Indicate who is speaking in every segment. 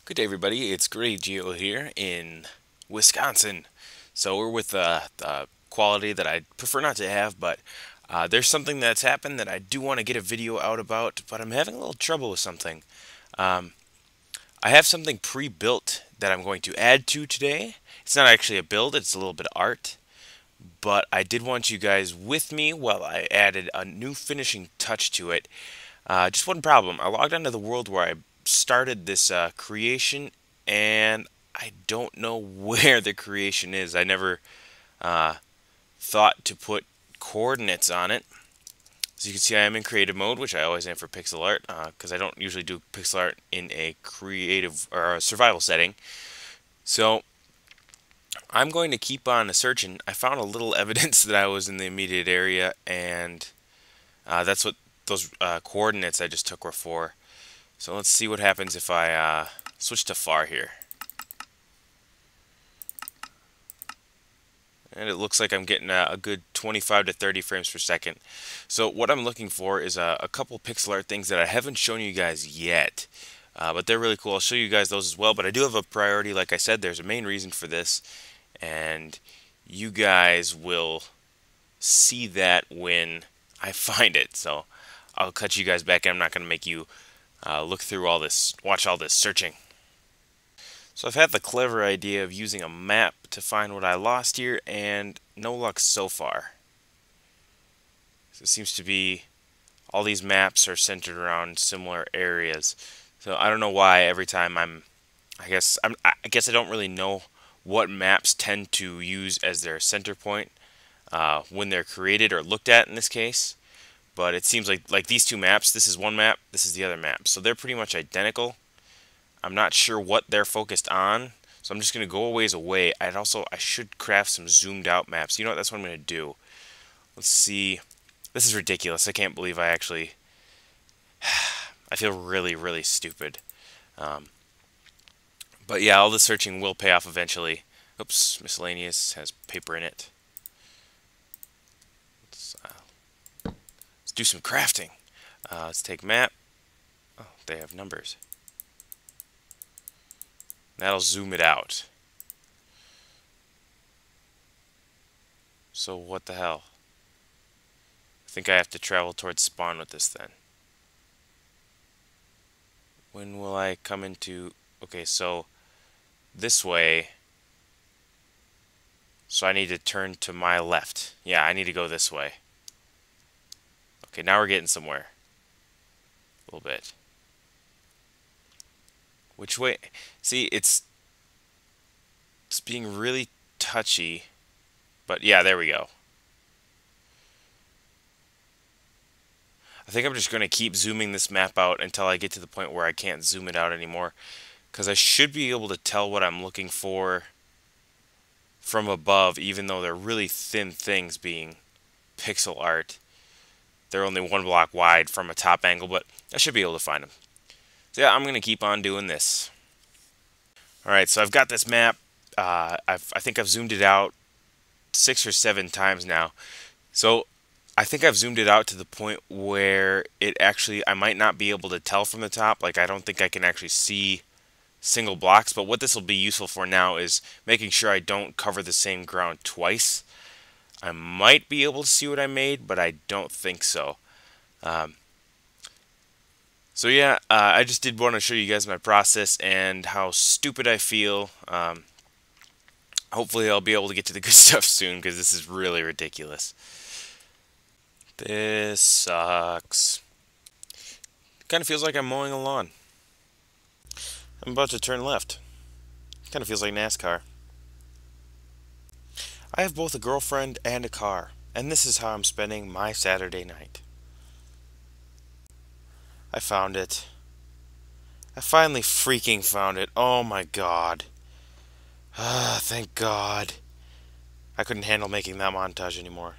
Speaker 1: Good day, everybody. It's Gray Geo here in Wisconsin. So we're with quality that I'd prefer not to have, but there's something that's happened that I do want to get a video out about, but I'm having a little trouble with something. Um, I have something pre-built that I'm going to add to today. It's not actually a build, it's a little bit of art, but I did want you guys with me while I added a new finishing touch to it. Just one problem. I logged onto the world where I started this creation, and I don't know where the creation is. I never uh, thought to put coordinates on it. As you can see, I am in creative mode, which I always am for pixel art, because I don't usually do pixel art in a creative or a survival setting. So I'm going to keep on searching. I found a little evidence that I was in the immediate area, and that's what those coordinates I just took were for. So let's see what happens if I switch to far here. And it looks like I'm getting a good 25 to 30 frames per second. So what I'm looking for is a couple pixel art things that I haven't shown you guys yet. But they're really cool. I'll show you guys those as well. But I do have a priority. Like I said, there's a main reason for this. And you guys will see that when I find it. So I'll cut you guys back. I'm not going to make you look through all this, watch all this searching. So I've had the clever idea of using a map to find what I lost here, and no luck so far. So it seems to be all these maps are centered around similar areas. So I don't know why every time I guess I don't really know what maps tend to use as their center point when they're created or looked at in this case. But it seems like these two maps, this is one map, this is the other map. So they're pretty much identical. I'm not sure what they're focused on, so I'm just going to go a ways away. I should craft some zoomed out maps. You know what, that's what I'm going to do. Let's see. This is ridiculous. I can't believe I actually... I feel really, really stupid. But yeah, all the searching will pay off eventually. Oops, miscellaneous has paper in it. Let's do some crafting. Let's take map. Oh, they have numbers. That'll zoom it out. So what the hell? I think I have to travel towards spawn with this then. When will I come into... Okay, so this way. So I need to turn to my left. Yeah, I need to go this way. Okay, now we're getting somewhere. A little bit. Which way? See, it's being really touchy. But yeah, there we go. I think I'm just going to keep zooming this map out until I get to the point where I can't zoom it out anymore. Because I should be able to tell what I'm looking for from above, even though they're really thin things being pixel art. They're only one block wide from a top angle, but I should be able to find them. So yeah, I'm going to keep on doing this. Alright, so I've got this map. I think I've zoomed it out 6 or 7 times now. So I think I've zoomed it out to the point where I might not be able to tell from the top. Like, I don't think I can actually see single blocks, but what this will be useful for now is making sure I don't cover the same ground twice. I might be able to see what I made, but I don't think so. So yeah, I just did want to show you guys my process and how stupid I feel. Hopefully I'll be able to get to the good stuff soon, because this is really ridiculous. This sucks. Kind of feels like I'm mowing a lawn. I'm about to turn left. Kind of feels like NASCAR. I have both a girlfriend and a car, and this is how I'm spending my Saturday night. I found it. I finally freaking found it. Oh my god. Ah, thank god. I couldn't handle making that montage anymore.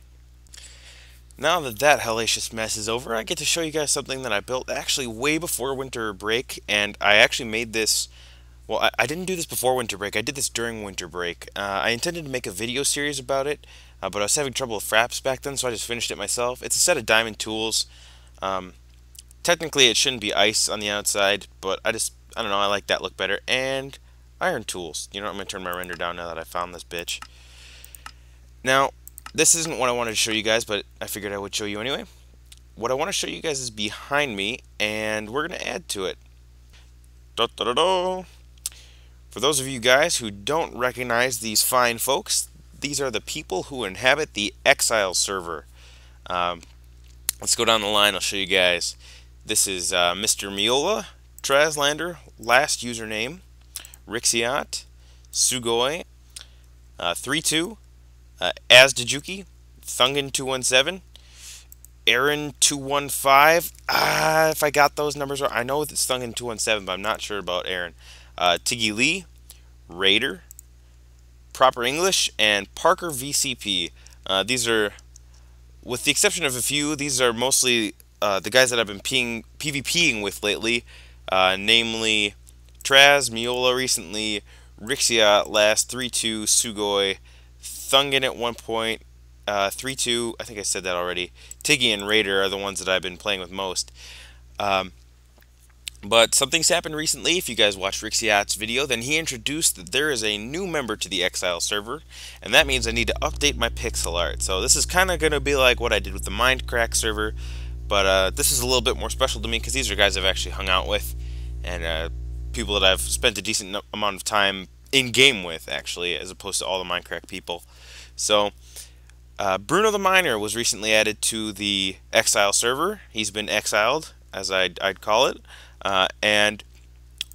Speaker 1: Now that that hellacious mess is over, I get to show you guys something that I built actually way before winter break, and I actually made this... Well, I didn't do this before winter break, I did this during winter break. I intended to make a video series about it, but I was having trouble with fraps back then, so I just finished it myself. It's a set of diamond tools. Technically it shouldn't be ice on the outside, but I don't know, I like that look better. And iron tools. You know what, I'm going to turn my render down now that I found this bitch. Now, this isn't what I wanted to show you guys, but I figured I would show you anyway. What I want to show you guys is behind me, and we're going to add to it. Da, da, da, da. For those of you guys who don't recognize these fine folks, these are the people who inhabit the Exile server. Um, let's go down the line, I'll show you guys. This is Mr. Miola, Traslander, last username, Rixiat, Sugoi, 32, Asdajuki, Thungan217, Aaron215. If I got those numbers right, I know it's Thungan217, but I'm not sure about Aaron. Tiggy Lee, Raider, Proper English, and Parker VCP. These are, with the exception of a few, these are mostly the guys that I've been PvPing with lately, namely Traz, Miola recently, Rixia last, 3-2, Sugoi, Thungan at one point, 3-2, I think I said that already. Tiggy and Raider are the ones that I've been playing with most. But something's happened recently. If you guys watched Rixiat's video, then he introduced that there is a new member to the Exile server, and that means I need to update my pixel art. So this is kind of going to be like what I did with the Minecraft server, but this is a little bit more special to me because these are guys I've actually hung out with, and people that I've spent a decent amount of time in-game with, actually, as opposed to all the Minecraft people. So Bruno the Miner was recently added to the Exile server. He's been exiled, as I'd call it. And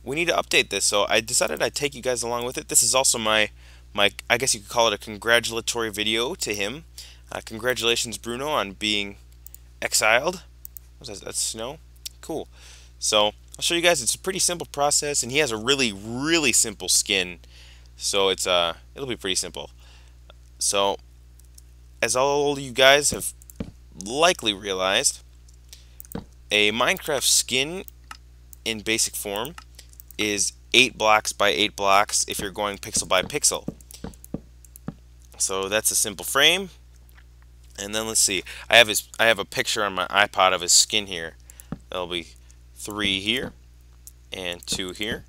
Speaker 1: we need to update this, so I decided I'd take you guys along with it. This is also my I guess you could call it a congratulatory video to him. Congratulations, Bruno, on being exiled. What's that? That's snow? Cool. So I'll show you guys. It's a pretty simple process, and he has a really simple skin, so it'll be pretty simple. So, as all you guys have likely realized, a Minecraft skin in basic form is 8 blocks by 8 blocks if you're going pixel by pixel. So that's a simple frame. And then let's see. I have a picture on my iPod of his skin here. There'll be 3 here and 2 here.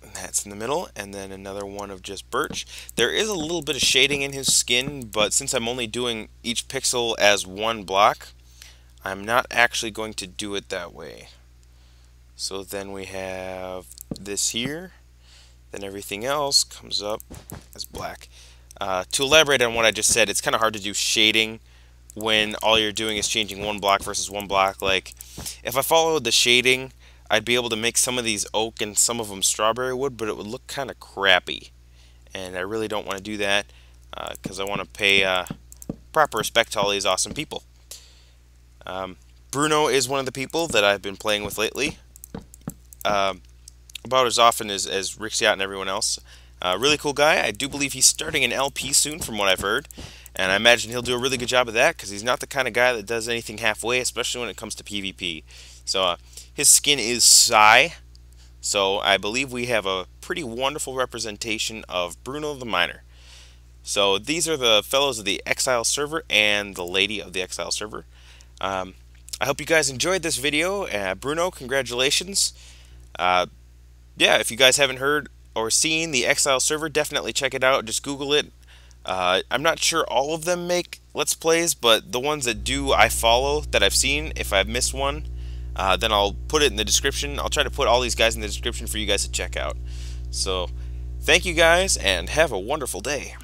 Speaker 1: And that's in the middle, and then another one of just birch. There is a little bit of shading in his skin, but since I'm only doing each pixel as 1 block, I'm not actually going to do it that way. So then we have this here, then everything else comes up as black. To elaborate on what I just said, it's kind of hard to do shading when all you're doing is changing 1 block versus 1 block. Like, if I followed the shading, I'd be able to make some of these oak and some of them strawberry wood, but it would look kind of crappy. And I really don't want to do that because I want to pay proper respect to all these awesome people. Bruno is one of the people that I've been playing with lately, about as often as Rixiat and everyone else. Really cool guy. I do believe he's starting an LP soon, from what I've heard, and I imagine he'll do a really good job of that because he's not the kind of guy that does anything halfway, especially when it comes to PvP. So his skin is Psy, so I believe we have a pretty wonderful representation of Bruno the Miner. So these are the fellows of the Exile server and the lady of the Exile server. I hope you guys enjoyed this video. Bruno, congratulations. Yeah, if you guys haven't heard or seen the Exile server, definitely check it out. Just Google it. I'm not sure all of them make Let's Plays, but the ones that do I follow that I've seen. If I've missed one, then I'll put it in the description. I'll try to put all these guys in the description for you guys to check out. So, thank you guys, and have a wonderful day.